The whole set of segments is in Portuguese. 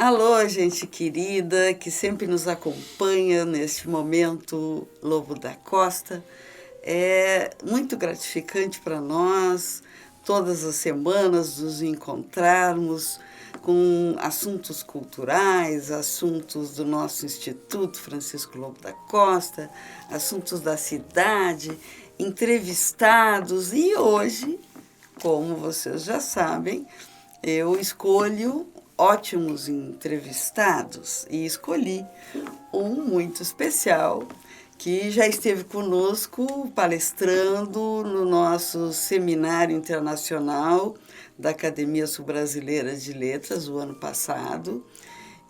Alô, gente querida que sempre nos acompanha neste momento, Lobo da Costa. É muito gratificante para nós, todas as semanas, nos encontrarmos com assuntos culturais, assuntos do nosso Instituto Francisco Lobo da Costa, assuntos da cidade, entrevistados. E hoje, como vocês já sabem, eu escolho ótimos entrevistados e escolhi um muito especial que já esteve conosco palestrando no nosso seminário internacional da Academia Sul-Brasileira de Letras o ano passado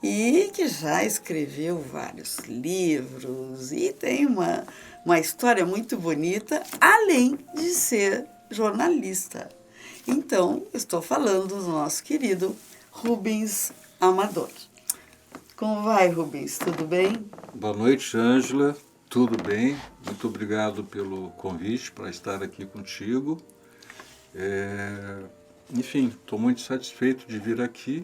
e que já escreveu vários livros e tem uma história muito bonita, além de ser jornalista. Então, estou falando do nosso querido Rubens Amador. Como vai, Rubens? Tudo bem? Boa noite, Ângela. Tudo bem? Muito obrigado pelo convite para estar aqui contigo. Enfim, estou muito satisfeito de vir aqui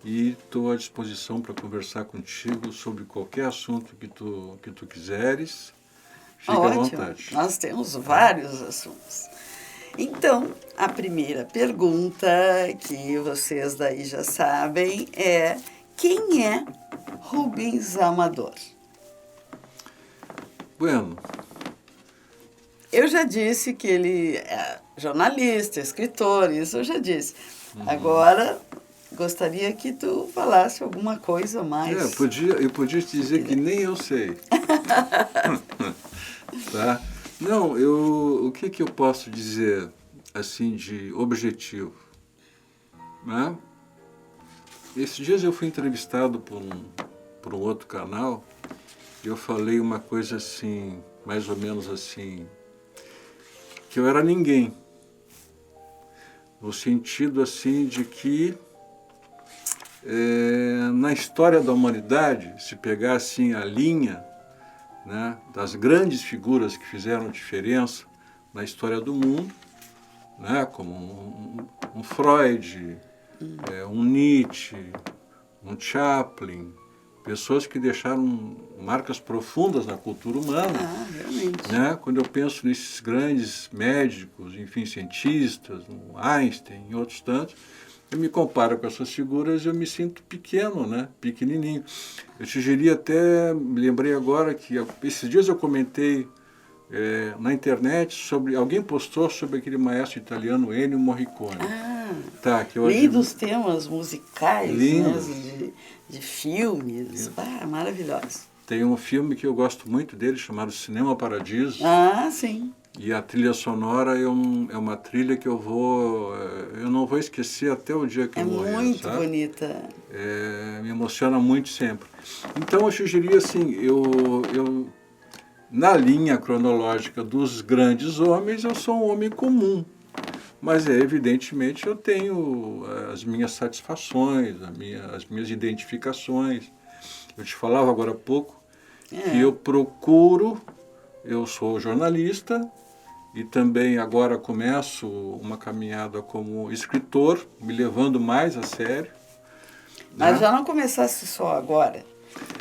e estou à disposição para conversar contigo sobre qualquer assunto que tu quiseres. Fique à vontade. Nós temos vários assuntos. Então, a primeira pergunta, que vocês daí já sabem, é: quem é Rubens Amador? Bueno. Eu já disse que ele é jornalista, escritor, isso eu já disse. Agora, gostaria que tu falasse alguma coisa mais. Eu podia te dizer que nem eu sei. Tá? Não, o que eu posso dizer, assim, de objetivo? Né? Esses dias eu fui entrevistado por um outro canal e eu falei uma coisa assim, mais ou menos assim, que eu era ninguém. No sentido, assim, de que na história da humanidade, se pegar, assim, a linha, né, das grandes figuras que fizeram diferença na história do mundo, né, como um Freud, um Nietzsche, um Chaplin, pessoas que deixaram marcas profundas na cultura humana. Realmente. Né? Quando eu penso nesses grandes médicos, enfim, cientistas, no Einstein e outros tantos, eu me comparo com essas figuras e eu me sinto pequeno, né? Pequenininho. Eu te diria até, me lembrei agora que esses dias eu comentei na internet sobre, alguém postou sobre aquele maestro italiano Ennio Morricone. Tá, que hoje... Lindos temas musicais, lindos, né? de filmes, maravilhosos. Tem um filme que eu gosto muito dele, chamado Cinema Paradiso. Sim. E a trilha sonora é uma trilha que eu não vou esquecer até o dia que eu morrer. É muito sabe? Bonita. Me emociona muito sempre. Então eu sugeriria assim, na linha cronológica dos grandes homens, eu sou um homem comum. Mas evidentemente eu tenho as minhas satisfações, as minhas identificações. Eu te falava agora há pouco que eu sou jornalista e também agora começo uma caminhada como escritor, me levando mais a sério. Mas né? já não começasse só agora.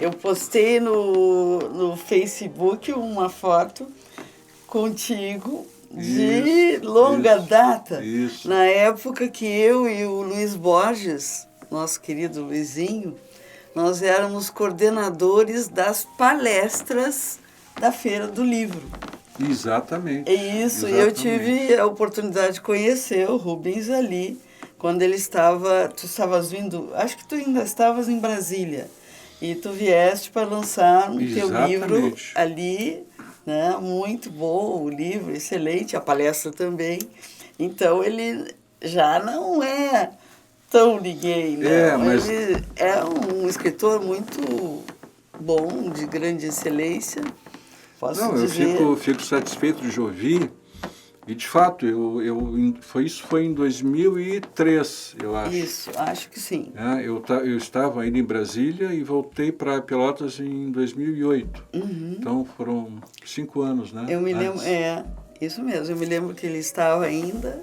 Eu postei no Facebook uma foto contigo de longa data. Isso. Na época que eu e o Luiz Borges, nosso querido Luizinho, nós éramos coordenadores das palestras da Feira do Livro. Exatamente. É isso, e eu tive a oportunidade de conhecer o Rubens ali, quando ele tu estavas vindo, acho que tu ainda estavas em Brasília, e tu vieste para lançar o teu livro ali, né? Muito bom o livro, excelente, a palestra também. Então ele já não é tão ninguém, né? Mas... Ele é um escritor muito bom, de grande excelência. Eu fico satisfeito de ouvir. E, de fato, isso foi em 2003, eu acho. Isso, acho que sim. Eu estava ainda em Brasília e voltei para Pelotas em 2008. Então, foram 5 anos, né? Eu me lembro, isso mesmo. Eu me lembro que ele estava ainda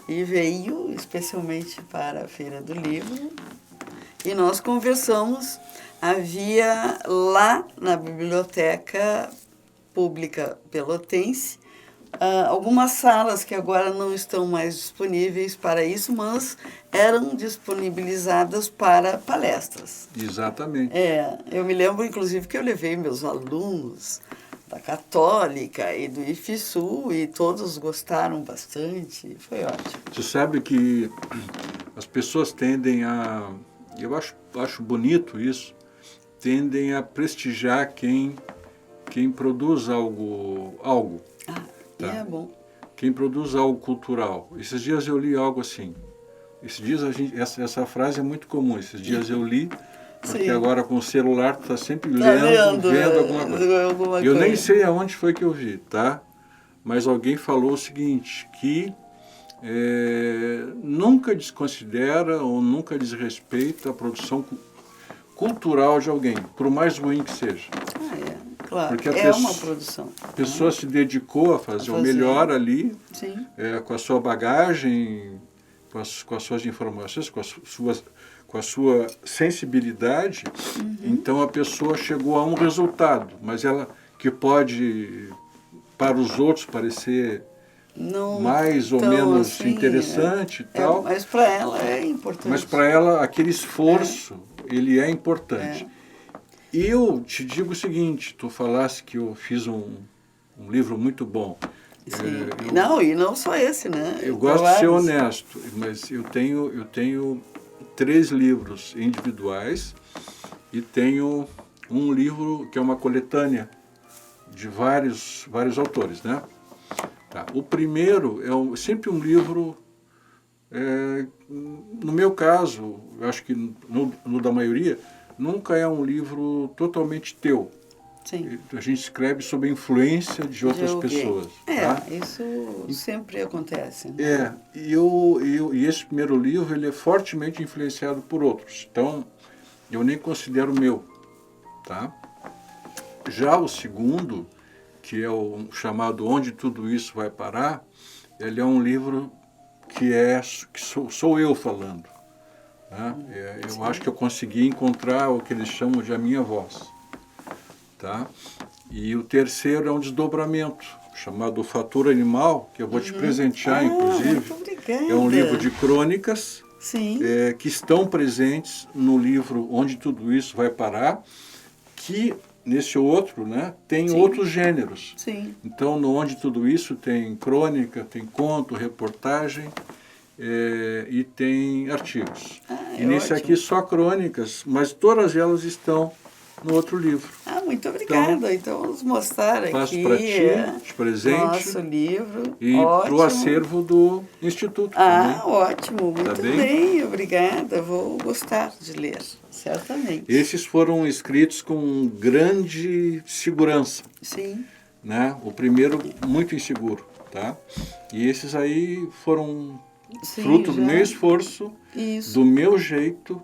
e veio especialmente para a Feira do Livro. E nós conversamos, havia lá na Biblioteca Pública Pelotense algumas salas que agora não estão mais disponíveis para isso, mas eram disponibilizadas para palestras. Exatamente. Eu me lembro, inclusive, que eu levei meus alunos da Católica e do IFSU e todos gostaram bastante, foi ótimo. Você sabe que as pessoas tendem a, eu acho bonito isso, tendem a prestigiar quem produz algo. Tá. É bom. Quem produz algo cultural. Esses dias eu li algo assim. Esses dias essa frase é muito comum. Esses dias eu li, porque Sim. agora com o celular está sempre vendo alguma coisa. Eu nem sei aonde foi que eu vi, tá? Mas alguém falou o seguinte, que nunca desconsidera ou nunca desrespeita a produção cultural de alguém, por mais ruim que seja. Claro, porque uma produção. A pessoa se dedicou a fazer o melhor ali, com a sua bagagem, com as suas informações, com a sua sensibilidade. Então a pessoa chegou a um resultado, mas ela que pode, para os outros, parecer não mais ou menos assim, interessante e tal. Mas para ela é importante. Mas para ela aquele esforço, ele é importante. E eu te digo o seguinte, tu falaste que eu fiz um livro muito bom. Sim. E não só esse, né? Eu gosto de ser honesto, mas eu tenho 3 livros individuais e tenho um livro que é uma coletânea de vários autores, né? Tá. O primeiro é sempre um livro, no meu caso, eu acho que no da maioria, nunca é um livro totalmente teu. Sim. A gente escreve sob a influência de outras pessoas. Tá? Isso sempre acontece. Né? E esse primeiro livro ele é fortemente influenciado por outros. Então, eu nem considero meu. Tá? Já o segundo, que é o chamado Onde Tudo Isso Vai Parar, ele é um livro que sou eu falando. Eu acho que eu consegui encontrar o que eles chamam de a minha voz. Tá? E o terceiro é um desdobramento, chamado Fator Animal, que eu vou te presentear, inclusive. Muito obrigada. É um livro de crônicas que estão presentes no livro Onde Tudo Isso Vai Parar, que nesse outro, né, tem outros gêneros. Sim. Então, no Onde Tudo Isso tem crônica, tem conto, reportagem, e tem artigos. E nesse aqui só crônicas, mas todas elas estão no outro livro. Muito obrigada. Então vamos mostrar aqui. Faço para ti, de presente. Nosso livro. E para o acervo do Instituto. Ótimo. Muito bem, obrigada. Vou gostar de ler, certamente. Esses foram escritos com grande segurança. Sim. Né? O primeiro muito inseguro. Tá? E esses aí foram fruto do meu esforço, do meu jeito,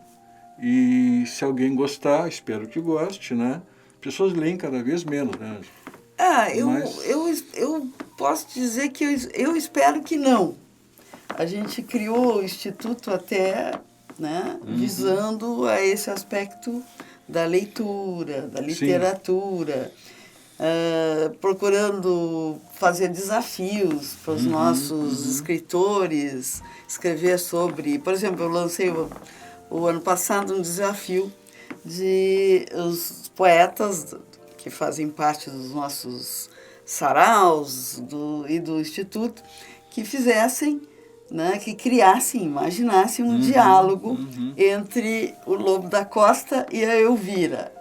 e se alguém gostar, espero que goste, né? As pessoas leem cada vez menos, né? Eu posso dizer que eu espero que não. A gente criou o Instituto até, né, visando a esse aspecto da leitura, da literatura, procurando fazer desafios para os nossos escritores, escrever sobre... Por exemplo, eu lancei o ano passado um desafio de os poetas que fazem parte dos nossos saraus e do Instituto, que fizessem, né, que criassem, imaginassem um diálogo entre o Lobo da Costa e a Elvira.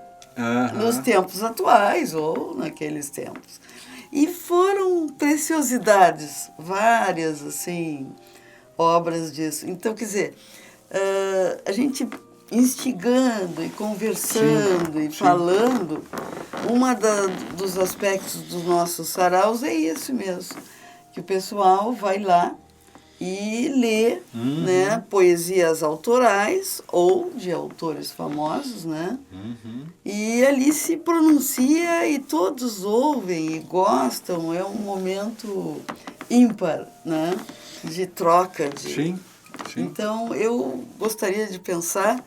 Nos tempos atuais ou naqueles tempos. E foram preciosidades, várias, assim, obras disso. Então, quer dizer, a gente instigando e conversando e falando, dos aspectos dos nossos saraus é esse mesmo, que o pessoal vai lá e lê, né, poesias autorais ou de autores famosos, né? E ali se pronuncia e todos ouvem e gostam. É um momento ímpar, né, de troca. Sim. Então, eu gostaria de pensar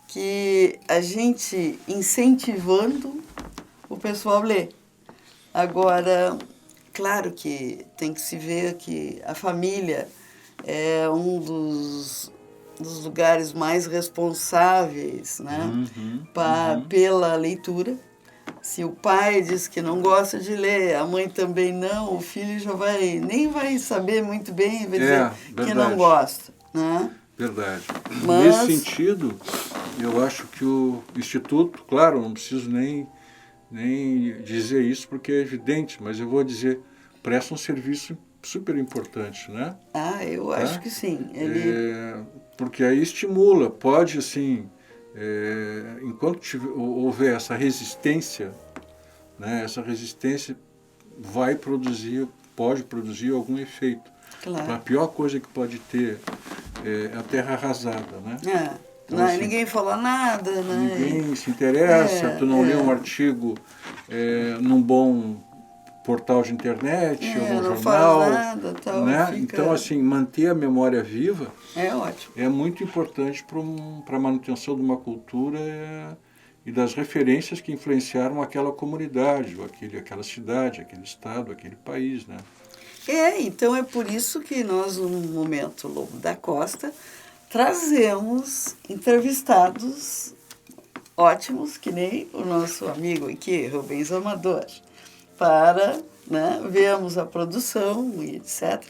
que a gente incentivando o pessoal a ler. Agora, claro que tem que se ver que a família é um dos lugares mais responsáveis, né, pela leitura. Se o pai diz que não gosta de ler, a mãe também não, o filho já nem vai saber muito bem, vai dizer que não gosta, né? Verdade. Mas... Nesse sentido, eu acho que o Instituto, claro, não preciso nem dizer isso porque é evidente, mas eu vou dizer, presta um serviço super importante, né? Eu acho que sim. Porque aí estimula, pode assim, enquanto houver essa resistência, né, essa resistência pode produzir algum efeito. Claro. A pior coisa que pode ter é a terra arrasada, né? Então, assim, ninguém fala nada, né? Ninguém se interessa, tu não lê um artigo num bom portal de internet, ou no não jornal, faz nada, tal, né? fica... Então, assim, manter a memória viva é ótimo. É muito importante para a manutenção de uma cultura e das referências que influenciaram aquela comunidade, ou aquela cidade, aquele estado, aquele país, né? Então é por isso que nós, no Momento Lobo da Costa, trazemos entrevistados ótimos, que nem o nosso amigo aqui, Rubens Amador, para, né, vermos a produção e etc.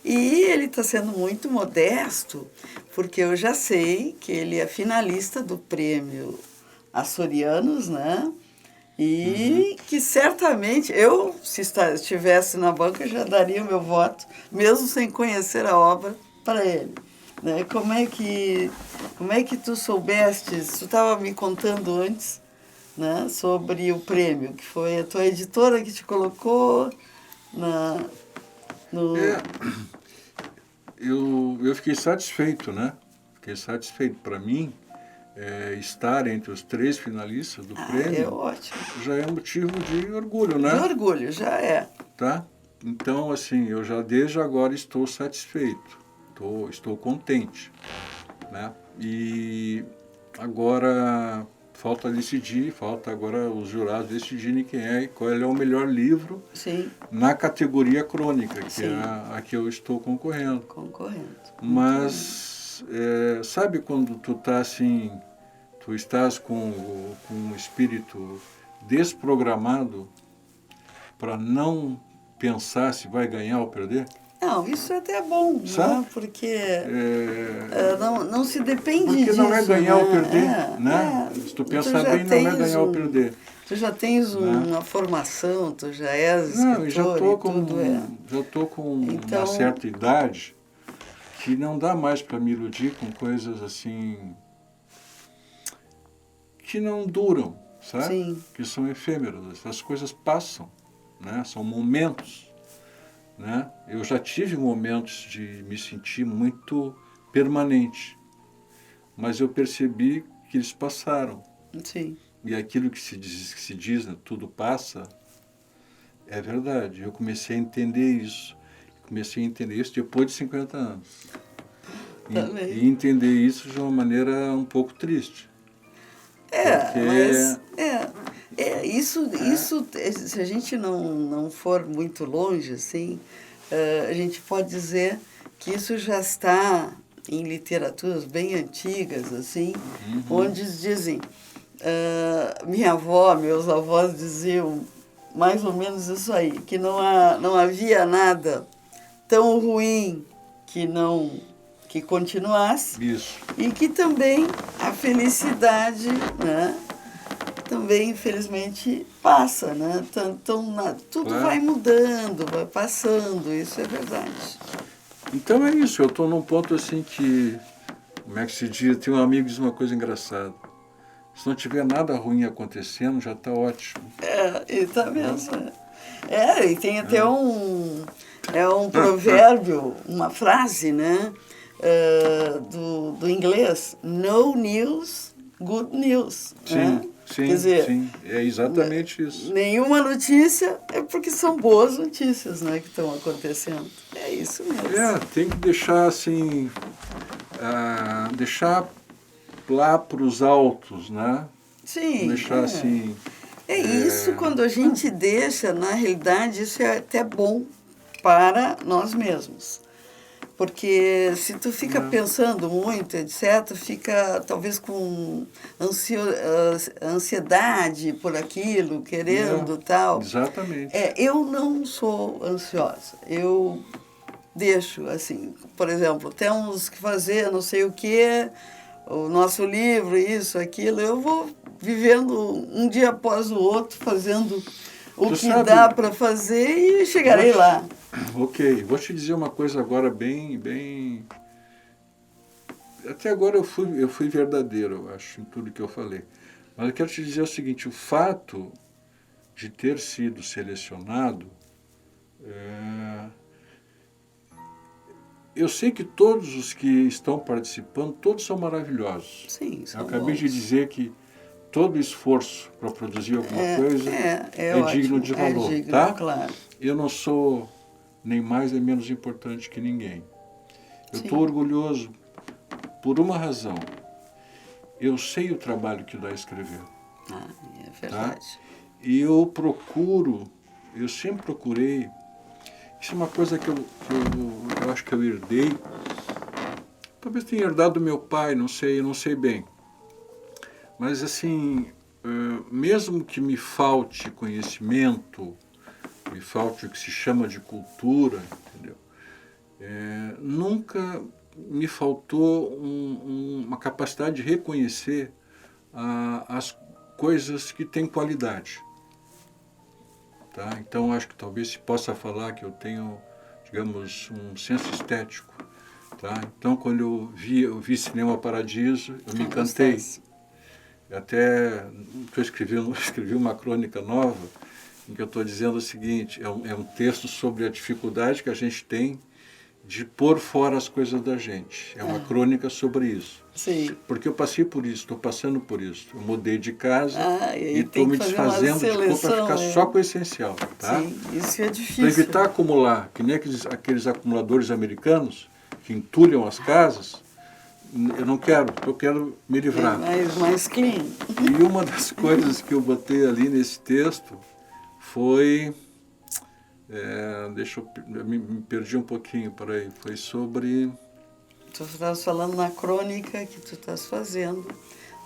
E ele está sendo muito modesto, porque eu já sei que ele é finalista do prêmio Açorianos, né? E que certamente, se estivesse na banca, já daria o meu voto, mesmo sem conhecer a obra, para ele. Né? Como é que tu soubeste, tu estava me contando antes, né, sobre o prêmio, que foi a tua editora que te colocou no... Eu fiquei satisfeito, né? Fiquei satisfeito. Para mim, estar entre os 3 finalistas do prêmio é ótimo. Já é motivo de orgulho, né? De orgulho, já é. Tá? Então, assim, eu já desde agora estou satisfeito, estou contente, né? E agora falta agora os jurados decidirem qual é o melhor livro. Sim. Na categoria crônica, que é a que eu estou concorrendo. Mas, sabe quando tu tá assim, tu estás com um espírito desprogramado para não pensar se vai ganhar ou perder? Não, isso até é bom, né? Porque não se depende porque disso. Não é ganhar né? ou perder, né? Se tu pensar bem, não é ganhar ou perder. Tu já tens uma formação, tu já és escritor. Eu já estou com então, uma certa idade que não dá mais para me iludir com coisas assim que não duram, sabe? Sim. Que são efêmeras. As coisas passam, né? São momentos. Né? Eu já tive momentos de me sentir muito permanente, mas eu percebi que eles passaram. Sim. E aquilo que se diz, né, tudo passa, é verdade. Eu comecei a entender isso. Depois de 50 anos. E entender isso de uma maneira um pouco triste. Isso, se a gente não for muito longe, assim, a gente pode dizer que isso já está em literaturas bem antigas, assim, onde dizem, minha avó, meus avós diziam mais ou menos isso aí, que não havia nada tão ruim que continuasse. Isso. E que também a felicidade, né, também, infelizmente, passa, né? Tudo vai mudando, vai passando, isso é verdade. Então é isso, eu estou num ponto assim que, como é que se diz, tem um amigo que diz uma coisa engraçada, se não tiver nada ruim acontecendo, já está ótimo. E tá mesmo. E tem até um provérbio, uma frase, né, do inglês, no news, good news. Sim. Né? Sim, quer dizer, sim, é exatamente isso. Nenhuma notícia é porque são boas notícias, né, que estão acontecendo. É isso mesmo. Tem que deixar assim, deixar lá para os altos, né? Sim. Deixar assim... Isso quando a gente deixa, na realidade, isso é até bom para nós mesmos. Porque se tu fica pensando muito, etc., fica talvez com ansiedade por aquilo, querendo tal. Exatamente. Eu não sou ansiosa. Eu deixo, assim, por exemplo, temos que fazer não sei o quê, o nosso livro, isso, aquilo, eu vou vivendo um dia após o outro, fazendo o que dá para fazer e chegarei lá. Ok, vou te dizer uma coisa agora bem... Até agora eu fui verdadeiro, eu acho, em tudo que eu falei. Mas eu quero te dizer o seguinte, o fato de ter sido selecionado, eu sei que todos os que estão participando, todos são maravilhosos. Sim, são eu acabei bons. de dizer que todo esforço para produzir alguma coisa é digno de valor, digno, tá? Claro. Eu não sou nem mais nem menos importante que ninguém. Eu estou orgulhoso por uma razão. Eu sei o trabalho que dá a escrever. É verdade. Tá? E eu sempre procurei, isso é uma coisa que eu acho que eu herdei, talvez tenha herdado do meu pai, não sei bem. Mas assim, mesmo que me falte conhecimento, me falte o que se chama de cultura, entendeu? Nunca me faltou uma capacidade de reconhecer as coisas que têm qualidade. Tá? Então, acho que talvez se possa falar que eu tenho, digamos, um senso estético. Tá? Então, quando eu vi Cinema Paradiso, eu me encantei. Até escrevi uma crônica nova, em que eu estou dizendo o seguinte, é um texto sobre a dificuldade que a gente tem de pôr fora as coisas da gente. É uma crônica sobre isso. Sim. Porque eu passei por isso, estou passando por isso. Eu mudei de casa e estou tem me que fazer desfazendo de coisa para ficar só com o essencial. Tá? Sim, isso é difícil. Para evitar acumular, que nem aqueles acumuladores americanos que entulham as casas, eu não quero, eu quero me livrar. Mais clean. E uma das coisas que eu botei ali nesse texto foi... eu me perdi um pouquinho por aí. Foi sobre... Tu estás falando na crônica que tu estás fazendo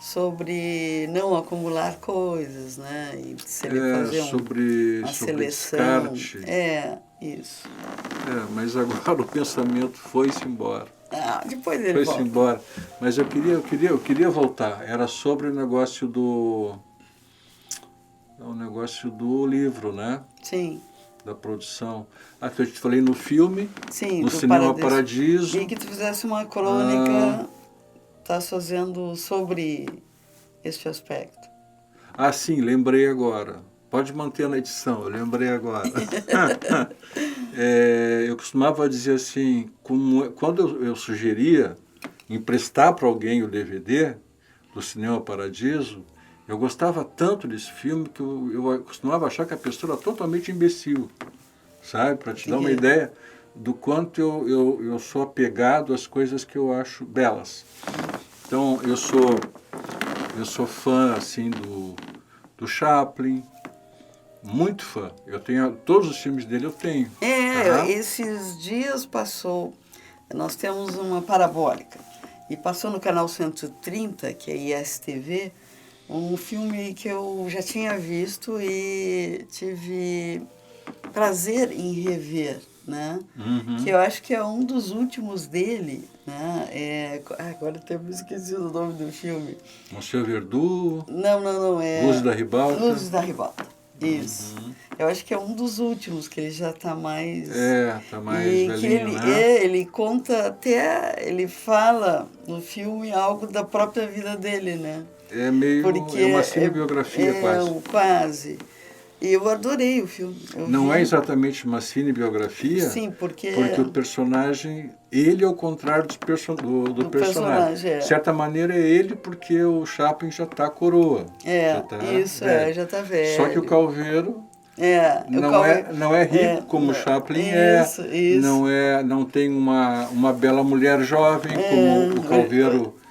sobre não acumular coisas, né? E fazer sobre seleção. Descarte. Isso. Mas agora o pensamento foi-se embora. Depois ele volta. Foi-se embora. Mas eu queria voltar. Era sobre o negócio do livro, né? Sim. Da produção. Que eu te falei no filme, sim, no Cinema Paradiso. E que tu fizesse uma crônica, estás fazendo sobre este aspecto. Sim, lembrei agora. Pode manter na edição, eu lembrei agora. Eu costumava dizer assim, quando eu sugeria emprestar para alguém o DVD do Cinema Paradiso, eu gostava tanto desse filme que eu costumava achar que a pessoa era totalmente imbecil, sabe? Para te dar uma ideia do quanto eu sou apegado às coisas que eu acho belas. Então, eu sou fã, assim, do Chaplin, muito fã. Eu tenho todos os filmes dele, eu tenho. Esses dias passou, nós temos uma parabólica, e passou no canal 130, que é ISTV, um filme que eu já tinha visto e tive prazer em rever, né? Que eu acho que é um dos últimos dele, né? Agora eu me esqueci o nome do filme. Monsieur Verdoux? Não. Luzes da Ribalta? Luzes da Ribalta, isso. Eu acho que é um dos últimos, que ele já está mais... está mais velhinho, ele conta até, ele fala no filme algo da própria vida dele, né? É uma cinebiografia quase. Quase. E eu adorei o filme. Não é exatamente uma cinebiografia? Sim, porque o personagem, ele é o contrário do personagem. De certa maneira é ele, porque o Chaplin já está coroa. Já está velho. Só que o Calveiro não é rico como o Chaplin isso. não tem uma bela mulher jovem como o Calveiro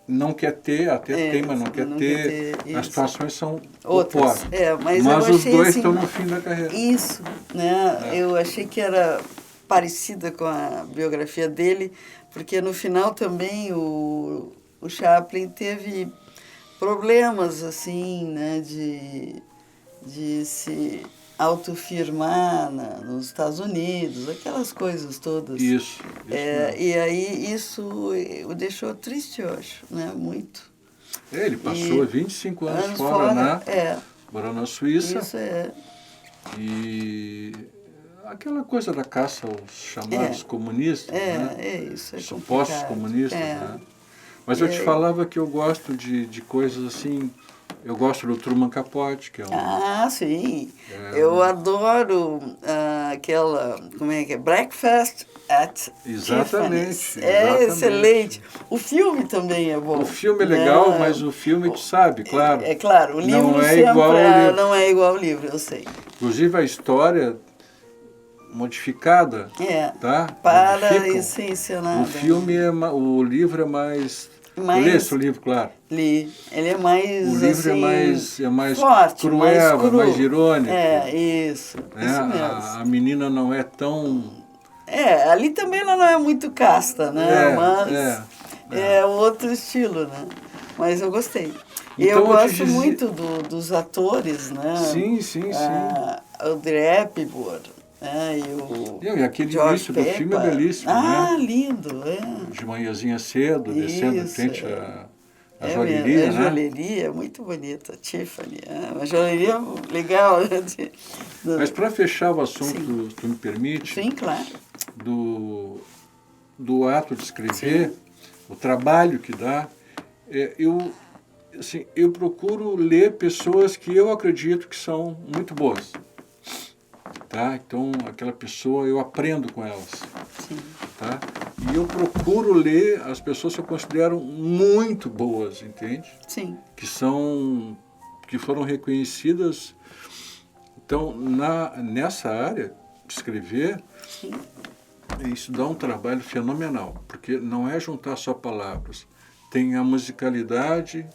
não quer ter, até tem, mas não quer ter. As situações são outras. opostas. Mas os dois assim, estão no fim da carreira. Isso, né? Eu achei que era parecida com a biografia dele, porque no final também o Chaplin teve problemas assim, né, de se autofirmar nos Estados Unidos, aquelas coisas todas. Isso mesmo. E aí isso o deixou triste, eu acho, né, muito. Ele passou 25 anos fora, né? Morando na Suíça. Isso E aquela coisa da caça aos chamados comunistas, né? Isso, supostos comunistas, né? Mas eu te falava que eu gosto de coisas assim. Eu gosto do Truman Capote, que é um... sim. Eu adoro aquela, como é que é? Breakfast at Tiffany's. Excelente. O filme também é bom. O filme é legal, mas o filme, tu sabe, claro. É claro, o livro não é sempre igual ao livro. Não é igual ao livro, eu sei. Inclusive a história modificada, tá? Para ir ser encenada. O filme o livro é mais... Tu leste o livro, claro? Li. Ele é mais, o livro assim, é mais forte, cruel, mais irônico. Isso mesmo. A menina não é tão... ali também ela não é muito casta, né? Mas é outro estilo, né? Mas eu gostei. E então, eu gosto muito dos atores, né? Sim. Audrey Hepburn. E aquele início do filme é belíssimo, né? Lindo, De manhãzinha cedo, descendo em frente à joalheria, né? A joalheria é muito bonita, Tiffany. Uma joalheria legal. Mas para fechar o assunto, se tu me permite... Sim, claro. Do ato de escrever, o trabalho que dá, eu procuro ler pessoas que eu acredito que são muito boas. Tá? Então, aquela pessoa, eu aprendo com elas. Sim. Tá? E eu procuro ler as pessoas que eu considero muito boas, entende? Sim. Que foram reconhecidas. Então, nessa área de escrever, isso dá um trabalho fenomenal, porque não é juntar só palavras. Tem a musicalidade,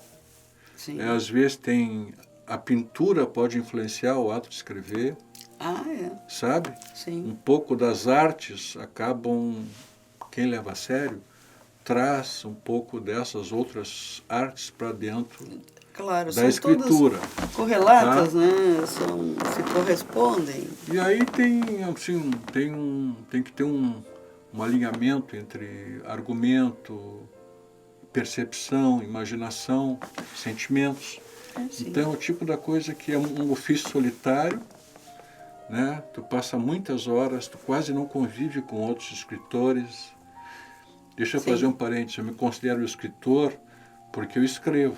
às vezes tem a pintura pode influenciar o ato de escrever. Sabe? Sim. Um pouco das artes acabam, quem leva a sério, traz um pouco dessas outras artes para dentro da escritura. Correlatas, né? Se correspondem. E aí tem que ter um alinhamento entre argumento, percepção, imaginação, sentimentos. Então é o tipo da coisa que é um ofício solitário, né? Tu passa muitas horas, tu quase não convive com outros escritores. Deixa eu fazer um parênteses, eu me considero escritor porque eu escrevo,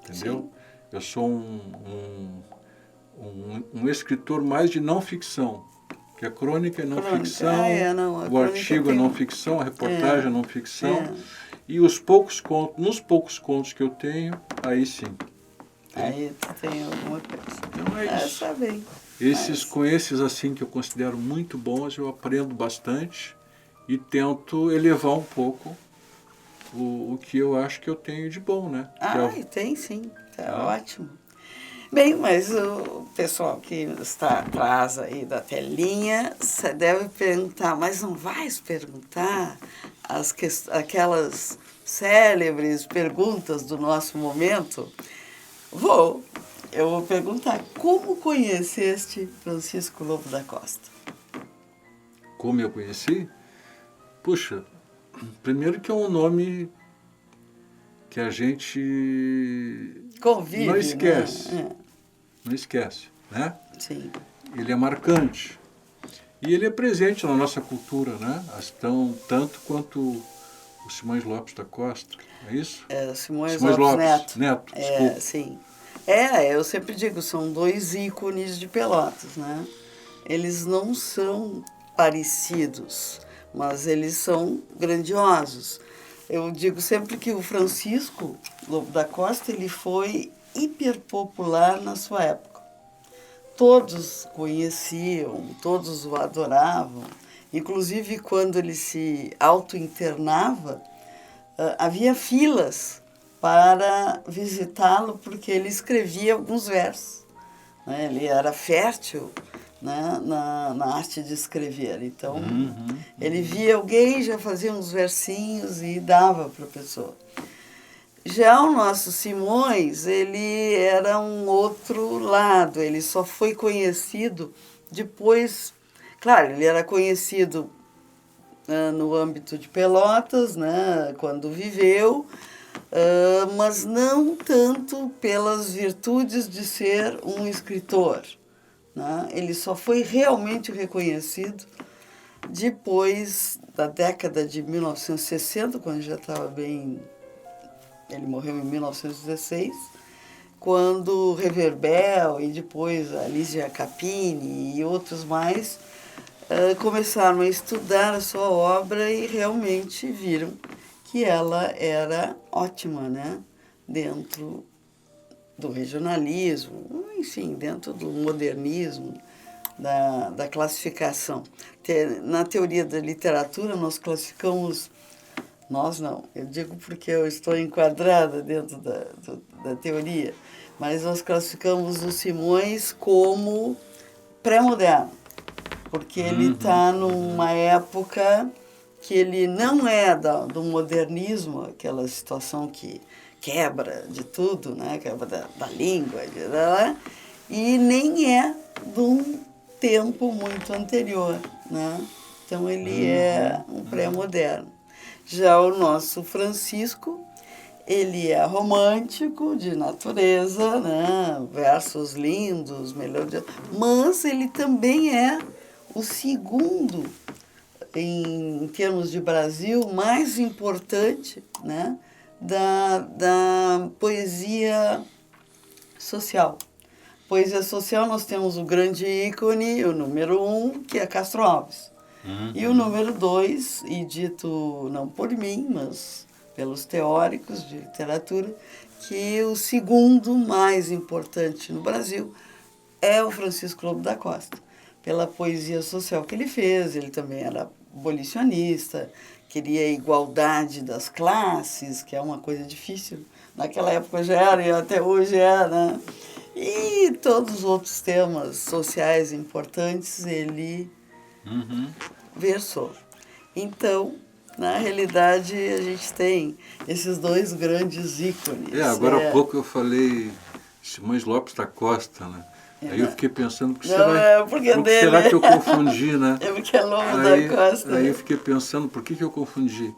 entendeu? Eu sou um escritor mais de não ficção, que a crônica é não ficção, o artigo é não ficção, a reportagem é não ficção, e nos poucos contos que eu tenho, aí sim. Aí tem alguma coisa. Então é isso. Está bem. Com esses assim que eu considero muito bons, eu aprendo bastante e tento elevar um pouco o que eu acho que eu tenho de bom, né? Tem sim, ótimo. Bem, mas o pessoal que está atrás aí da telinha deve perguntar, mas não vais perguntar aquelas célebres perguntas do nosso momento? Eu vou perguntar, como conheceste Francisco Lobo da Costa? Como eu conheci? Puxa, primeiro que é um nome que a gente convive, não esquece. Né? Não esquece, né? Sim. Ele é marcante. E ele é presente na nossa cultura, né? Tanto quanto o Simões Lopes da Costa, é isso? Simões Lopes Neto, desculpa. Sim. Eu sempre digo, são dois ícones de Pelotas, né? Eles não são parecidos, mas eles são grandiosos. Eu digo sempre que o Francisco Lobo da Costa, ele foi hiperpopular na sua época. Todos conheciam, todos o adoravam. Inclusive, quando ele se auto-internava, havia filas para visitá-lo, porque ele escrevia alguns versos, né? Ele era fértil, né, na arte de escrever. Então, ele via alguém, já fazia uns versinhos e dava para a pessoa. Já o nosso Simões, ele era um outro lado, ele só foi conhecido depois. Claro, ele era conhecido no âmbito de Pelotas, né, quando viveu, mas não tanto pelas virtudes de ser um escritor, né? Ele só foi realmente reconhecido depois da década de 1960, quando já estava bem... Ele morreu em 1916, quando Reverbel e depois a Lígia Capini e outros mais começaram a estudar a sua obra e realmente viram que ela era ótima, né? Dentro do regionalismo, enfim, dentro do modernismo, da classificação. Na teoria da literatura, nós classificamos... Nós não, eu digo porque eu estou enquadrada dentro da teoria, mas nós classificamos o Simões como pré-moderno, porque ele está numa época que ele não é do modernismo, aquela situação que quebra de tudo, né? Quebra da língua, e nem é de um tempo muito anterior, né? Então ele é um pré-moderno. Já o nosso Francisco, ele é romântico, de natureza, né? Versos lindos, melodias, mas ele também é o segundo, em termos de Brasil, mais importante, né? da poesia social. Poesia social, nós temos o grande ícone, o número 1, que é Castro Alves. E o número 2, e dito não por mim, mas pelos teóricos de literatura, que o segundo mais importante no Brasil é o Francisco Lobo da Costa, pela poesia social que ele fez. Ele também era abolicionista, queria a igualdade das classes, que é uma coisa difícil. Naquela época já era e até hoje é, né? E todos os outros temas sociais importantes ele versou. Então, na realidade, a gente tem esses dois grandes ícones. Agora há pouco eu falei Simões Lopes da Costa, né? Aí eu fiquei pensando, por que será que eu confundi, né? É porque é Lobo da Costa. Aí eu fiquei pensando, por que eu confundi?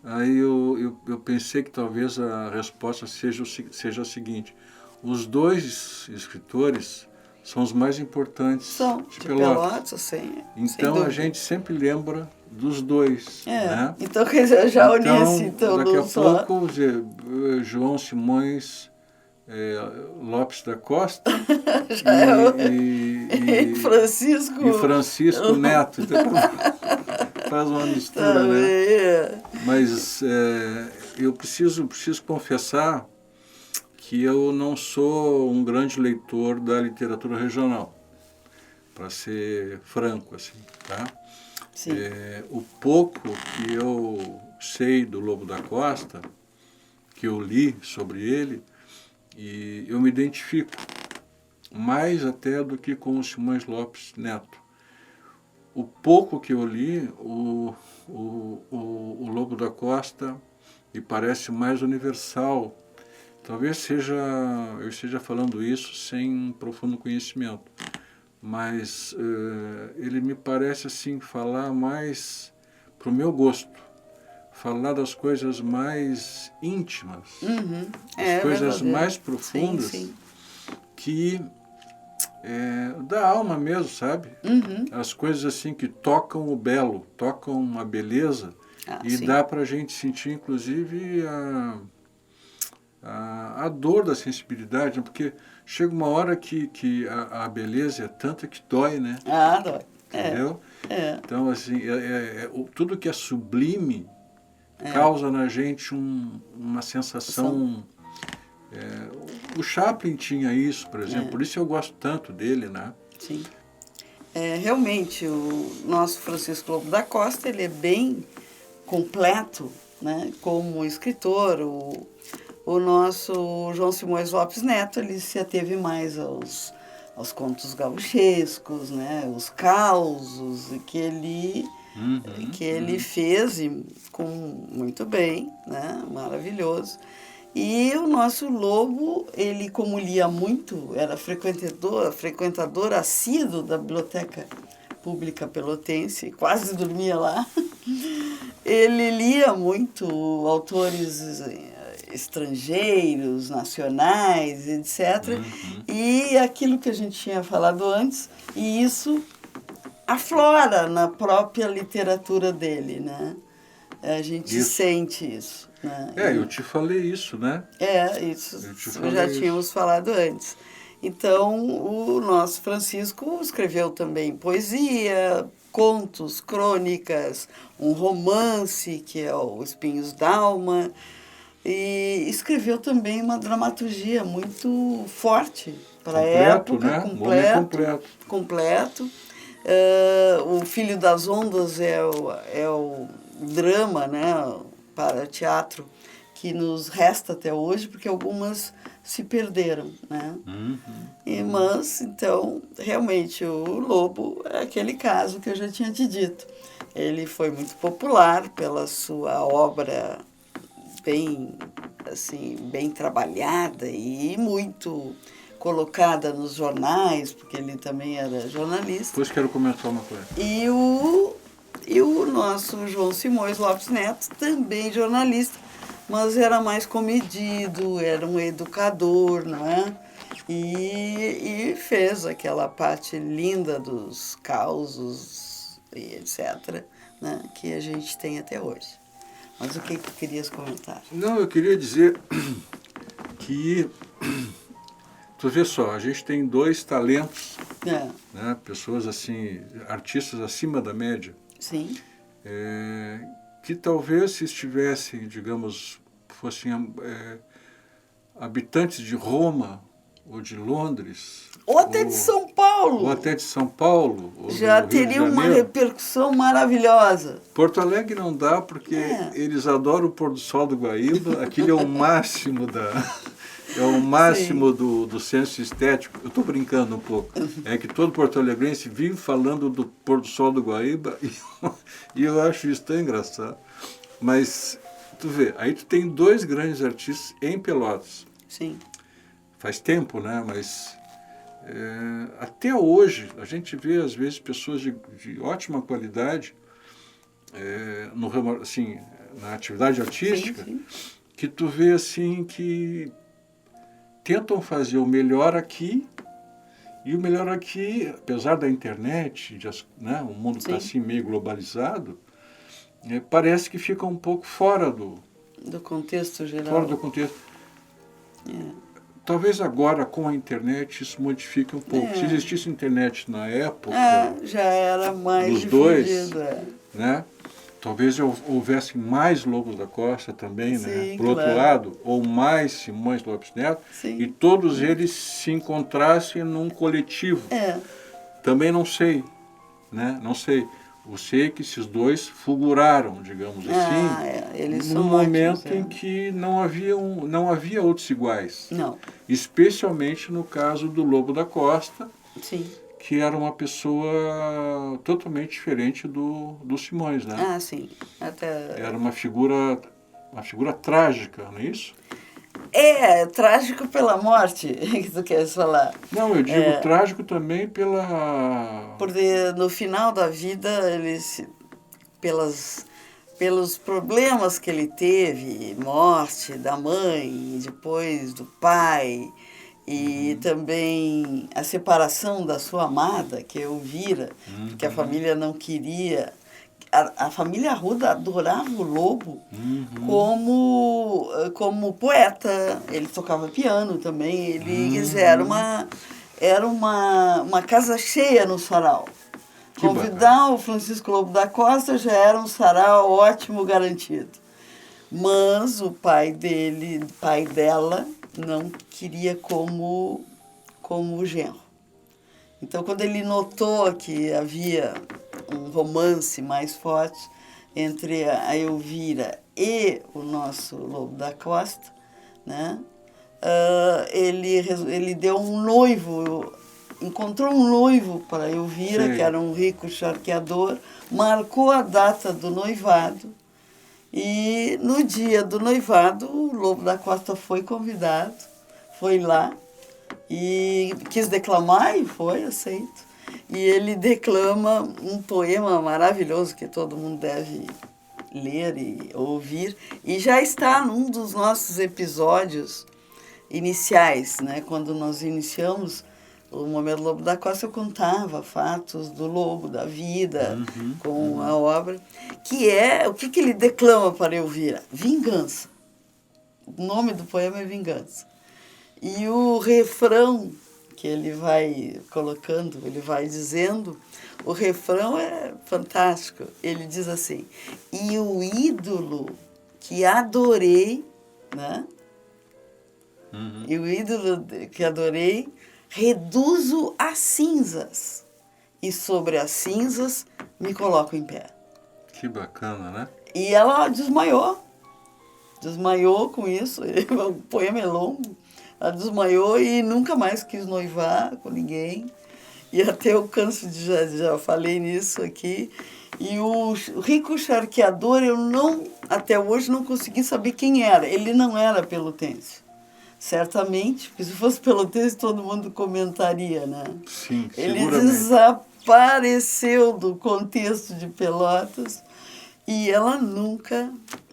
Aí eu pensei que talvez a resposta seja a seguinte: os dois escritores são os mais importantes de Pelotas, sim. Então a gente sempre lembra dos dois. Né? Então, quer dizer, eu já uni esse todo daqui a pouco, João Simões Lopes da Costa e Francisco. E Francisco Neto. Então, faz uma mistura, né? Mas eu preciso confessar que eu não sou um grande leitor da literatura regional, para ser franco, assim, tá? Sim. O pouco que eu sei do Lobo da Costa, que eu li sobre ele, e eu me identifico mais até do que com o Simões Lopes Neto. O pouco que eu li, o Lobo da Costa me parece mais universal. Talvez eu esteja falando isso sem um profundo conhecimento, mas ele me parece assim falar mais para o meu gosto, falar das coisas mais íntimas, das coisas mais profundas, sim. Que da alma mesmo, sabe? As coisas assim que tocam o belo, tocam a beleza, e sim. Dá para a gente sentir inclusive a dor da sensibilidade, né? Porque chega uma hora que a beleza é tanta que dói, né? Dói. Entendeu? Então, assim, tudo que é sublime causa na gente uma sensação... o Chaplin tinha isso, por exemplo, por isso eu gosto tanto dele, né? Sim. Realmente, o nosso Francisco Lobo da Costa, ele é bem completo né? Como escritor, o nosso João Simões Lopes Neto, ele se ateve mais aos contos gauchescos, né? Os causos que ele fez muito bem, né? Maravilhoso. E o nosso Lobo, ele como lia muito, era frequentador assíduo da Biblioteca Pública Pelotense, quase dormia lá. Ele lia muito autores estrangeiros, nacionais, etc. E aquilo que a gente tinha falado antes, e isso aflora na própria literatura dele, né? A gente sente isso. Né? Eu te falei isso, né? Isso já tínhamos falado antes. Então, o nosso Francisco escreveu também poesia, contos, crônicas, um romance, que é o Espinhos d'Alma, e escreveu também uma dramaturgia muito forte para a época, né? Completo. O Filho das Ondas é o drama, né, para teatro que nos resta até hoje, porque algumas se perderam, né? Mas, então, realmente, o Lobo é aquele caso que eu já tinha te dito. Ele foi muito popular pela sua obra bem trabalhada e muito colocada nos jornais, porque ele também era jornalista. Depois quero comentar uma coisa. E o nosso João Simões Lopes Neto, também jornalista, mas era mais comedido, era um educador, não é? E fez aquela parte linda dos causos e etc., né, que a gente tem até hoje. Mas o que tu querias comentar? Não, eu queria dizer que, tu vê só, a gente tem dois talentos, né, pessoas assim, artistas acima da média. Sim. Que talvez se estivessem, digamos, fossem habitantes de Roma ou de Londres. Ou até de São Paulo. Ou até de São Paulo. Já teria uma repercussão maravilhosa. Porto Alegre não dá porque eles adoram o pôr do sol do Guaíba. Aquilo é o máximo do senso estético. Eu estou brincando um pouco. É que todo porto-alegrense vive falando do pôr do sol do Guaíba e eu acho isso tão engraçado. Mas, tu vê, aí tu tem dois grandes artistas em Pelotas. Sim. Faz tempo, né? Mas até hoje a gente vê, às vezes, pessoas de ótima qualidade no ramo, assim, na atividade artística, sim. Que tu vê assim que tentam fazer o melhor aqui, e o melhor aqui, apesar da internet, né, o mundo está assim meio globalizado, parece que fica um pouco fora do contexto geral. Fora do contexto. Talvez agora, com a internet, isso modifique um pouco. Se existisse internet na época... já era mais dos dois, né? Talvez houvesse mais Lobos da Costa também, né? Por outro lado, ou mais Simões Lopes Neto, e todos eles se encontrassem num coletivo. Também não sei, né? Não sei. Eu sei que esses dois fulguraram, digamos assim, num momento em que não havia outros iguais. Não. Especialmente no caso do Lobo da Costa, sim. Que era uma pessoa totalmente diferente do Simões, né? Sim. Era uma figura trágica, não é isso? Trágico pela morte, que tu queres falar. Não, eu digo trágico também porque no final da vida, pelos problemas que ele teve, morte da mãe, depois do pai, e também a separação da sua amada, que é Elvira, porque a família não queria... A família Arruda adorava o Lobo como poeta. Ele tocava piano também. Eles era uma casa cheia no sarau. Convidar o Francisco Lobo da Costa já era um sarau ótimo, garantido. Mas o pai dela, não queria como genro. Então, quando ele notou que havia um romance mais forte, entre a Elvira e o nosso Lobo da Costa, né? Ele deu um noivo, encontrou um noivo para a Elvira, que era um rico charqueador, marcou a data do noivado, e no dia do noivado o Lobo da Costa foi convidado, foi lá e quis declamar e foi aceito. E ele declama um poema maravilhoso que todo mundo deve ler e ouvir, e já está num dos nossos episódios iniciais, né? Quando nós iniciamos o Momento Lobo da Costa, eu contava fatos do lobo, da vida, com a obra, que é, o que ele declama para Elvira? Vingança. O nome do poema é Vingança. E o refrão que ele vai colocando, ele vai dizendo, o refrão é fantástico. Ele diz assim: e o ídolo que adorei, né? E o ídolo que adorei, reduzo a cinzas, e sobre as cinzas me coloco em pé. Que bacana, né? E ela desmaiou com isso. O poema é longo. Ela desmaiou e nunca mais quis noivar com ninguém. E até eu canso de, já falei nisso aqui. E o rico charqueador, até hoje não consegui saber quem era. Ele não era pelotense. Certamente, porque se fosse pelotense todo mundo comentaria, né? Sim, ele seguramente. Desapareceu do contexto de Pelotas e ela nunca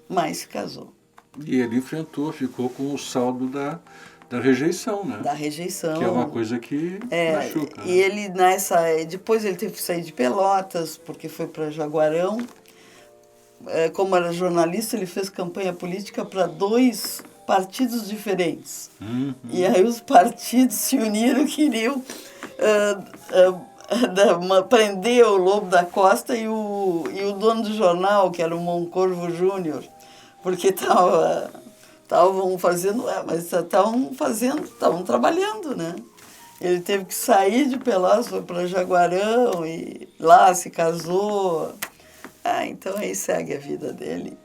mais se casou. E ele ficou com o saldo da rejeição, né? Da rejeição. Que é uma coisa que machuca. E ele depois ele teve que sair de Pelotas, porque foi para Jaguarão. Como era jornalista, ele fez campanha política para 2 partidos diferentes. E aí os partidos se uniram, queriam prender o Lobo da Costa e o dono do jornal, que era o Moncorvo Júnior, porque estavam fazendo, estavam trabalhando, né? Ele teve que sair de Pelotas, foi para Jaguarão e lá se casou. Então aí segue a vida dele.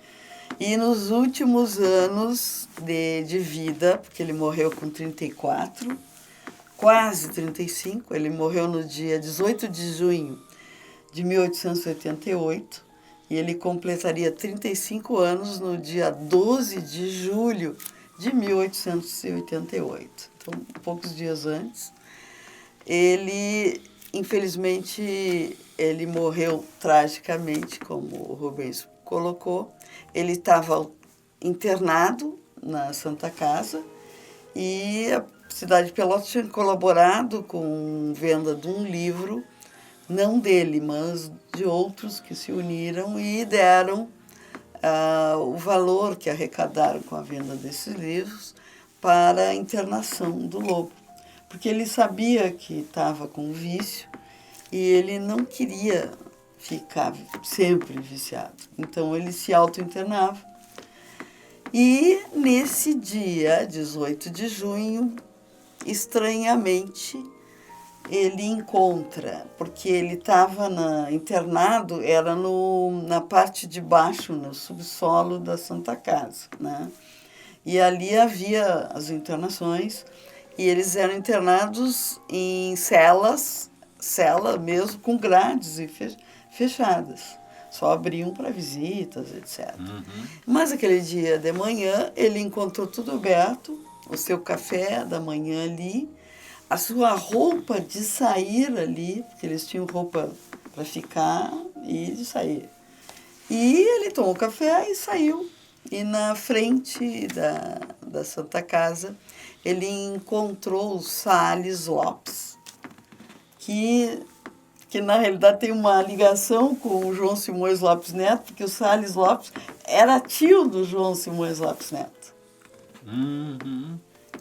E nos últimos anos de vida, porque ele morreu com 34, quase 35, ele morreu no dia 18 de junho de 1888, e ele completaria 35 anos no dia 12 de julho de 1888. Então, poucos dias antes. Ele, infelizmente, ele morreu tragicamente, como o Rubens colocou. Ele estava internado na Santa Casa e a cidade de Pelotas tinha colaborado com a venda de um livro, não dele, mas de outros que se uniram e deram o valor que arrecadaram com a venda desses livros para a internação do Lobo. Porque ele sabia que estava com vício e ele não queria ficar sempre viciado. Então ele se auto-internava. E nesse dia, 18 de junho, estranhamente, ele encontra, porque ele estava internado, era na parte de baixo, no subsolo da Santa Casa, né? E ali havia as internações, e eles eram internados em cela mesmo, com grades e fechadas. Só abriam para visitas, etc. Mas aquele dia de manhã, ele encontrou tudo aberto, o seu café da manhã ali, a sua roupa de sair ali, porque eles tinham roupa para ficar e de sair. E ele tomou café e saiu. E na frente da Santa Casa, ele encontrou o Salles Lopes, que na realidade tem uma ligação com o João Simões Lopes Neto, porque o Salles Lopes era tio do João Simões Lopes Neto.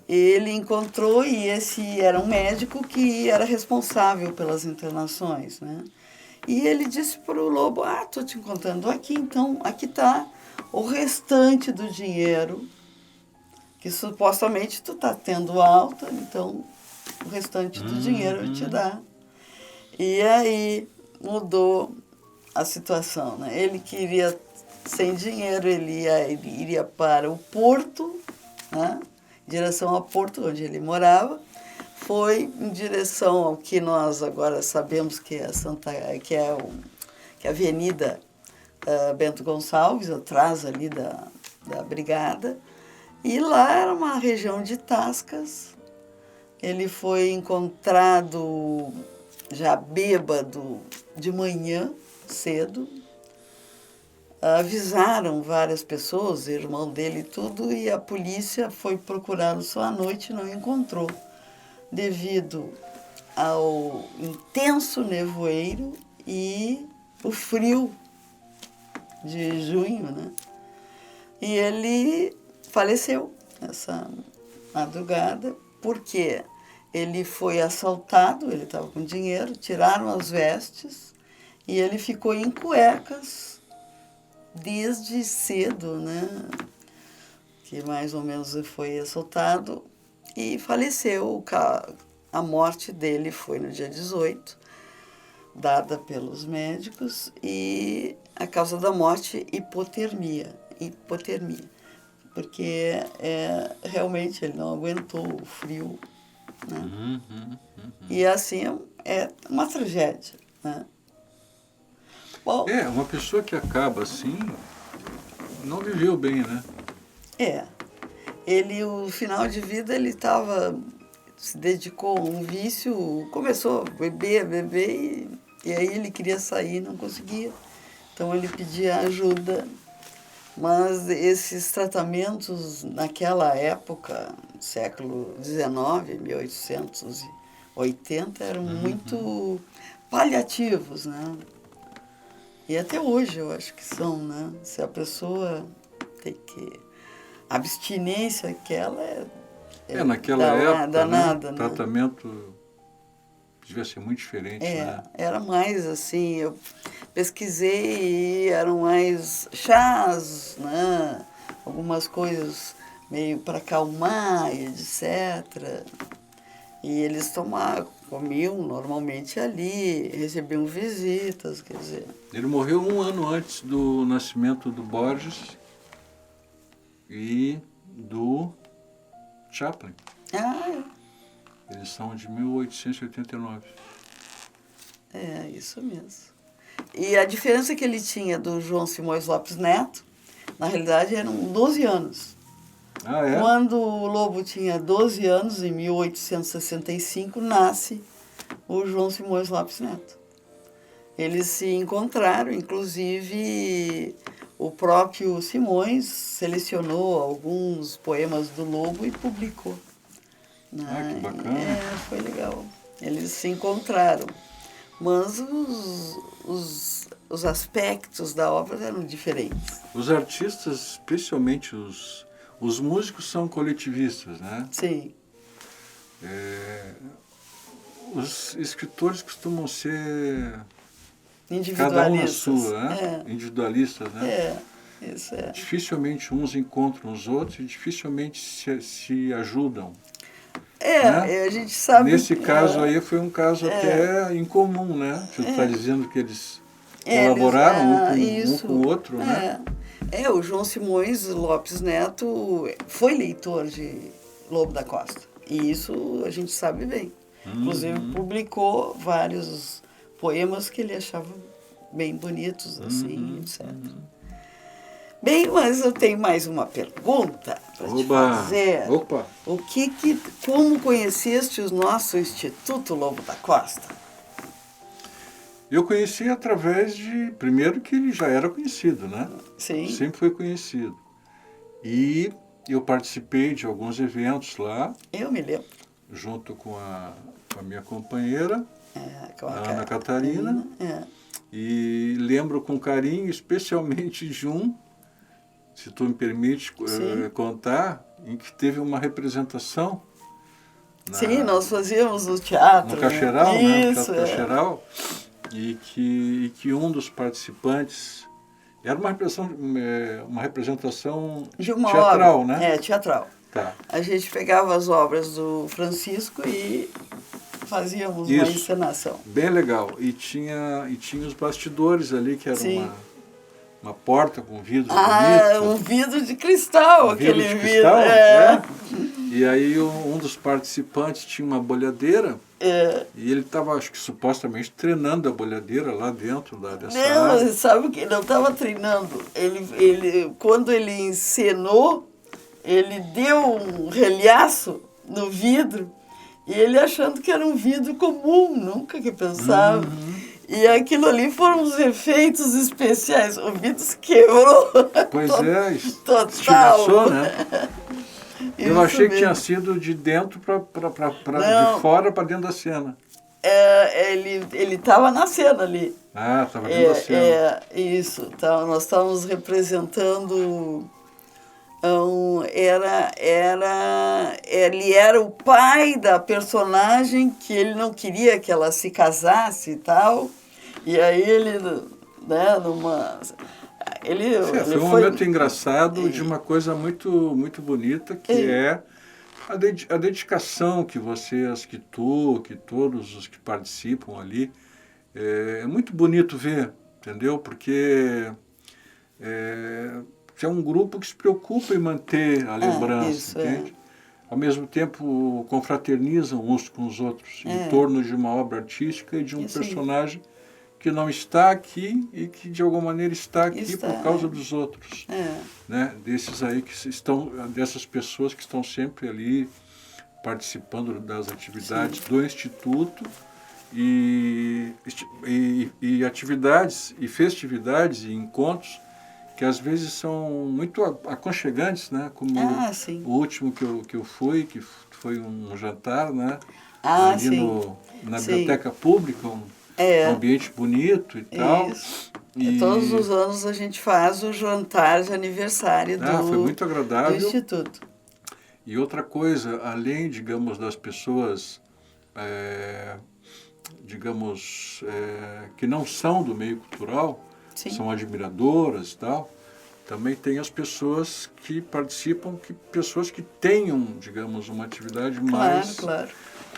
Ele encontrou, e esse era um médico que era responsável pelas internações, né? E ele disse para o Lobo: estou te encontrando aqui, então aqui está o restante do dinheiro, que supostamente tu está tendo alta, então o restante do dinheiro eu te dá. E aí mudou a situação, né? Ele queria sem dinheiro, ele iria para o Porto, né? Em direção ao Porto, onde ele morava. Foi em direção ao que nós agora sabemos que é a Avenida Bento Gonçalves, atrás ali da Brigada. E lá era uma região de tascas. Ele foi encontrado já bêbado de manhã, cedo. Avisaram várias pessoas, irmão dele e tudo, e a polícia foi procurá-lo só à noite e não encontrou, devido ao intenso nevoeiro e o frio de junho, né? E ele faleceu nessa madrugada, porque ele foi assaltado, ele estava com dinheiro, tiraram as vestes e ele ficou em cuecas desde cedo, né? Que mais ou menos foi assaltado e faleceu. A morte dele foi no dia 18, dada pelos médicos, e a causa da morte, hipotermia, porque realmente ele não aguentou o frio, né? E assim é uma tragédia, né? Bom, uma pessoa que acaba assim não viveu bem, né? O final de vida, ele se dedicou a um vício, começou a beber e aí ele queria sair, não conseguia. Então ele pedia ajuda, mas esses tratamentos naquela época, século XIX, 1880, eram muito paliativos, né? E até hoje eu acho que são, né? Se a pessoa tem que... A abstinência aquela naquela época, danada, né? O tratamento devia ser muito diferente, né? Era mais assim, eu pesquisei e eram mais chás, né? Algumas coisas meio para acalmar, etc. E eles comiam normalmente ali, recebiam visitas, quer dizer... Ele morreu 1 ano antes do nascimento do Borges e do Chaplin. Eles são de 1889. Isso mesmo. E a diferença que ele tinha do João Simões Lopes Neto, na realidade, eram 12 anos. Quando o Lobo tinha 12 anos, em 1865, nasce o João Simões Lopes Neto. Eles se encontraram, inclusive o próprio Simões selecionou alguns poemas do Lobo e publicou. Que bacana. Foi legal. Eles se encontraram, mas os aspectos da obra eram diferentes. Os artistas, especialmente os músicos, são coletivistas, né? Sim. Os escritores costumam ser... Individualistas. Cada um na sua, né? Individualistas, né? Isso é. Dificilmente uns encontram os outros e dificilmente se ajudam. Né? A gente sabe... Nesse caso aí foi um caso até incomum, né? Você está dizendo que eles colaboraram um com o outro, né? O João Simões Lopes Neto foi leitor de Lobo da Costa. E isso a gente sabe bem. Inclusive publicou vários poemas que ele achava bem bonitos, assim, etc. Bem, mas eu tenho mais uma pergunta para te fazer. Como conheceste o nosso Instituto Lobo da Costa? Eu conheci através de... Primeiro que ele já era conhecido, né? Sim. Sempre foi conhecido. E eu participei de alguns eventos lá. Eu me lembro. Junto com a minha companheira, a Ana Catarina. E lembro com carinho, especialmente de um, se tu me permite contar, em que teve uma representação. Sim, nós fazíamos no teatro. No Cacheral, né? Isso, no Cacheral. E que um dos participantes... Era uma representação de uma teatral, obra, né? Teatral. Tá. A gente pegava as obras do Francisco e fazíamos uma encenação. Bem legal. E tinha os bastidores ali, que era uma uma porta com vidro Ah, bonito. um vidro de cristal, Um aquele vidro de vidro. cristal, É. né? E aí um dos participantes tinha uma bolhadeira e ele estava, acho que supostamente, treinando a bolhadeira lá dentro dessa área. Não, sabe o que? Não estava treinando. Quando ele encenou, ele deu um relhaço no vidro e ele achando que era um vidro comum, nunca que pensava. E aquilo ali foram os efeitos especiais. O vidro se quebrou. Pois é, Total. estilhaçou, né? Eu Isso achei que mesmo. tinha sido de dentro Não. de fora para dentro da cena. Ele estava na cena ali. Ah, estava dentro da cena. Isso. Então, nós estávamos representando. Ele era o pai da personagem que ele não queria que ela se casasse e tal. E aí ele, né, Foi um momento engraçado de uma coisa muito, muito bonita, que é a dedicação que vocês, que todos os que participam ali, é muito bonito ver, entendeu? Porque é um grupo que se preocupa em manter a lembrança, entende? Ao mesmo tempo confraternizam uns com os outros em torno de uma obra artística e de um personagem que não está aqui e que de alguma maneira está aqui por causa dos outros, né? Desses aí que estão, dessas pessoas que estão sempre ali participando das atividades do Instituto e atividades e festividades e encontros que às vezes são muito aconchegantes, né? Como o último que eu fui, que foi um jantar, né? Ali na biblioteca pública, um ambiente bonito e tal. E todos os anos a gente faz o jantar de aniversário foi muito agradável. do Instituto. E outra coisa, além, digamos, das pessoas, que não são do meio cultural, são admiradoras e tal, também tem as pessoas que participam, pessoas que tenham, digamos, uma atividade mais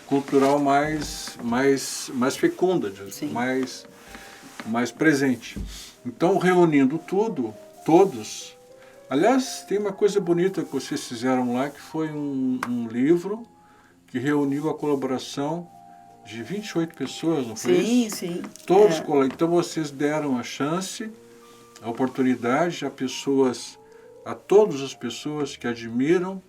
cultural mais fecunda, mais presente. Então, reunindo todos. Aliás, tem uma coisa bonita que vocês fizeram lá, que foi um livro que reuniu a colaboração de 28 pessoas, não foi isso? Sim. Todos Então, vocês deram a chance, a oportunidade a todas as pessoas que admiram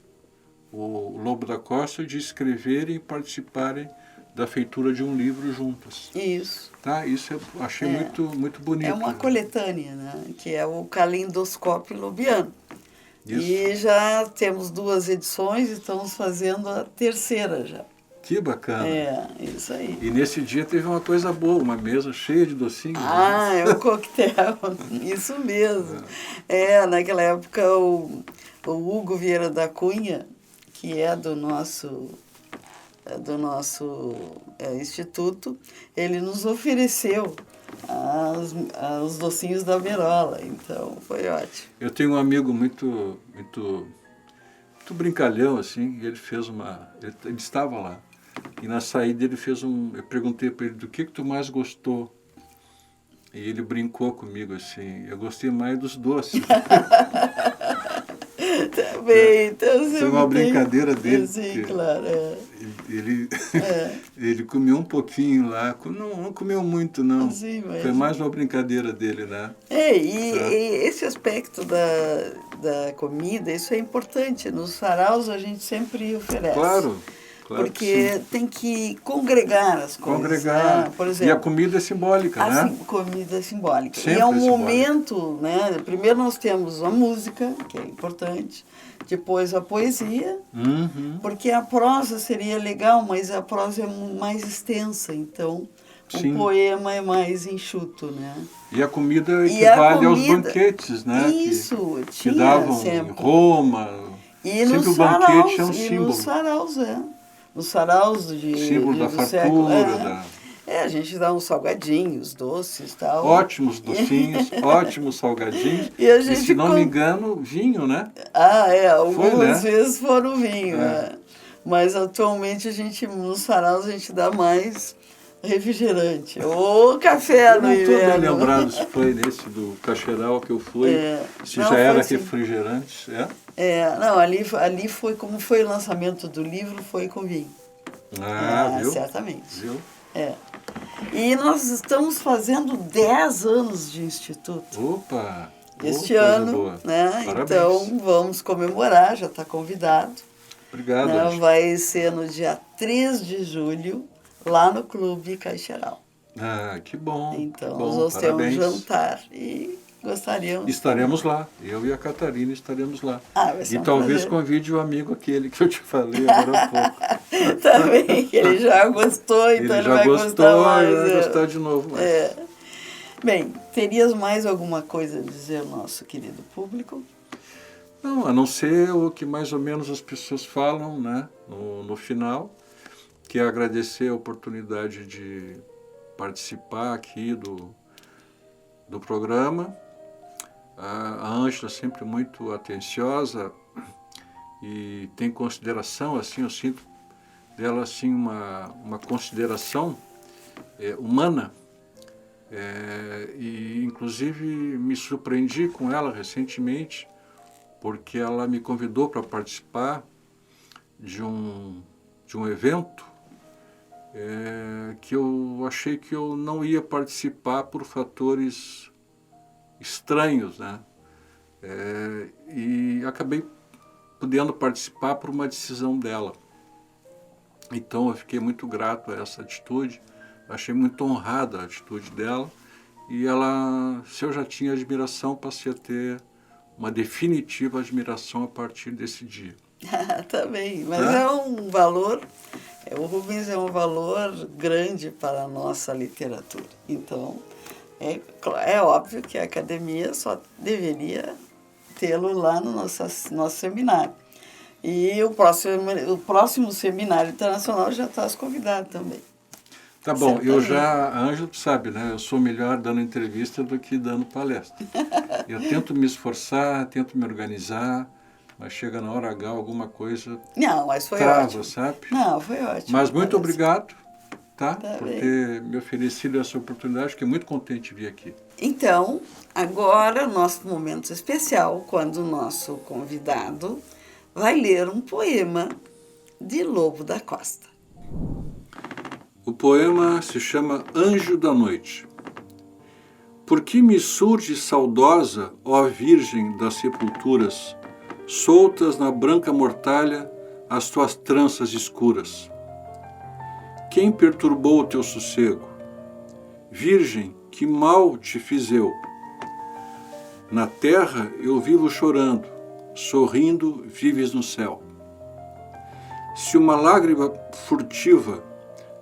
o Lobo da Costa de escreverem e participarem da feitura de um livro juntas. Isso. Tá? Isso eu achei muito, muito bonito. É uma coletânea, né? Que é o Calendoscópio Lobiano. Isso. E já temos 2 edições e estamos fazendo a 3ª já. Que bacana. Isso aí. E nesse dia teve uma coisa boa, uma mesa cheia de docinhos. É um coquetel, isso mesmo. Naquela época o Hugo Vieira da Cunha, que é do nosso instituto, ele nos ofereceu os docinhos da Merola, então foi ótimo. Eu tenho um amigo muito brincalhão, assim, e ele ele estava lá, e na saída ele eu perguntei para ele, do que tu mais gostou? E ele brincou comigo, assim, eu gostei mais dos doces. Também, então foi uma brincadeira dele. Sim, claro. Ele comeu um pouquinho lá, não comeu muito, não. Sim, mas... Foi mais uma brincadeira dele, né? E esse aspecto da comida, isso é importante. Nos saraus a gente sempre oferece. Claro. Porque tem que congregar as coisas. Congregar. Né? Por exemplo, e a comida é simbólica, né? A comida é simbólica. Sempre e é um simbólica. momento, né? Primeiro nós temos a música, que é importante. Depois a poesia, porque a prosa seria legal, mas a prosa é mais extensa, então o poema é mais enxuto, né? E a comida equivale aos banquetes, né? Isso, que davam sempre. Em Roma. E sempre nos o banquete saraus, é um símbolo. Nos saraus, Nos saraus símbolo da fartura. A gente dá uns salgadinhos, doces e tal. Ótimos docinhos, ótimos salgadinhos. E se não me engano, vinho, né? Algumas vezes foram vinho. Mas atualmente nos saraus a gente dá mais refrigerante. Ou café Eu no não estou bem inverno. lembrado se foi nesse do Cacheral que eu fui, se Não, já foi era assim. refrigerante, Não, ali foi, como foi o lançamento do livro, foi com vinho. Viu? Certamente. Viu? E nós estamos fazendo 10 anos de instituto. Opa! Este coisa ano, boa. né? Parabéns. Então vamos comemorar, já está convidado. Obrigado, Né? Ângela. Vai ser no dia 3 de julho, lá no Clube Caixeral. Que bom. Então que nós bom. vamos ter um Parabéns. jantar e gostaríamos. Estaremos lá. Eu e a Catarina estaremos lá. Vai ser E um talvez prazer. convide o amigo aquele que eu te falei agora há pouco. Também, ele já gostou, então ele já vai gostou, gostar mais. ele vai gostar de novo. Mas... Bem, terias mais alguma coisa a dizer ao nosso querido público? Não, a não ser o que mais ou menos as pessoas falam, né, no final, que é agradecer a oportunidade de participar aqui do programa. A Ângela sempre muito atenciosa e tem consideração, assim, eu sinto dela assim uma consideração humana. E inclusive me surpreendi com ela recentemente, porque ela me convidou para participar de um evento que eu achei que eu não ia participar por fatores estranhos, né? E acabei podendo participar por uma decisão dela. Então eu fiquei muito grato a essa atitude, achei muito honrada a atitude dela, e ela, se eu já tinha admiração, passei a ter uma definitiva admiração a partir desse dia. Também, mas é um valor, o Rubens é um valor grande para a nossa literatura. Então, é óbvio que a academia só deveria tê-lo lá no nosso seminário. E o próximo seminário internacional já está convidado também. Tá bom, a Ângela sabe, né? Eu sou melhor dando entrevista do que dando palestra. Eu tento me esforçar, tento me organizar, mas chega na hora H alguma coisa mas foi trava, ótimo. sabe? Não, foi ótimo. Mas muito obrigado, Tá por bem. ter me oferecido essa oportunidade, fiquei muito contente de vir aqui. Então, agora o nosso momento especial, quando o nosso convidado vai ler um poema de Lobo da Costa. O poema se chama Anjo da Noite. Por que me surge saudosa, ó Virgem das sepulturas, soltas na branca mortalha as tuas tranças escuras? Quem perturbou o teu sossego? Virgem, que mal te fiz eu? Na terra eu vivo chorando, sorrindo vives no céu. Se uma lágrima furtiva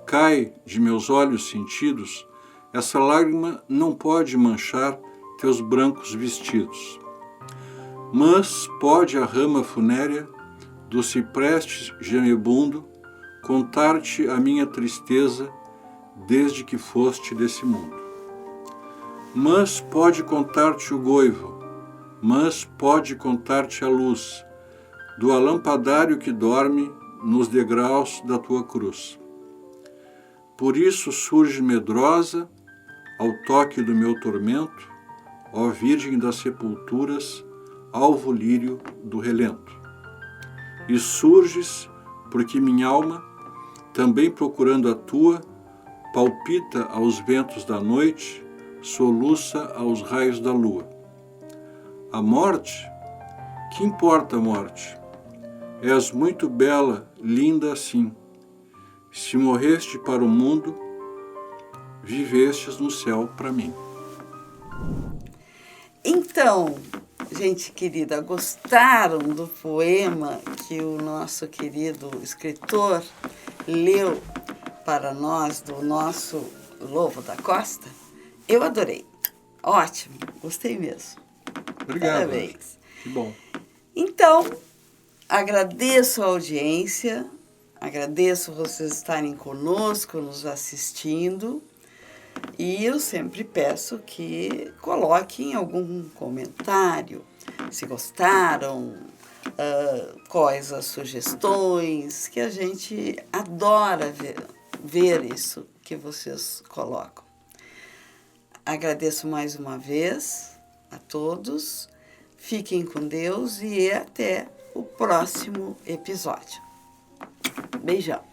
cai de meus olhos sentidos, essa lágrima não pode manchar teus brancos vestidos. Mas pode a rama funérea do cipreste gemebundo contar-te a minha tristeza desde que foste desse mundo. Mas pode contar-te o goivo, mas pode contar-te a luz do alampadário que dorme nos degraus da tua cruz. Por isso surge medrosa, ao toque do meu tormento, ó Virgem das sepulturas, alvo lírio do relento. E surges porque minha alma, também procurando a tua, palpita aos ventos da noite, soluça aos raios da lua. A morte? Que importa a morte? És muito bela, linda assim. Se morreste para o mundo, vivestes no céu para mim. Então, gente querida, gostaram do poema que o nosso querido escritor leu para nós, do nosso Lobo da Costa? Eu adorei. Ótimo, gostei mesmo. Obrigado. Parabéns. Que bom. Então, agradeço a audiência, agradeço vocês estarem conosco, nos assistindo, e eu sempre peço que coloquem algum comentário, se gostaram, quais as sugestões, que a gente adora ver isso, que vocês colocam. Agradeço mais uma vez a todos, fiquem com Deus e até o próximo episódio. Beijão!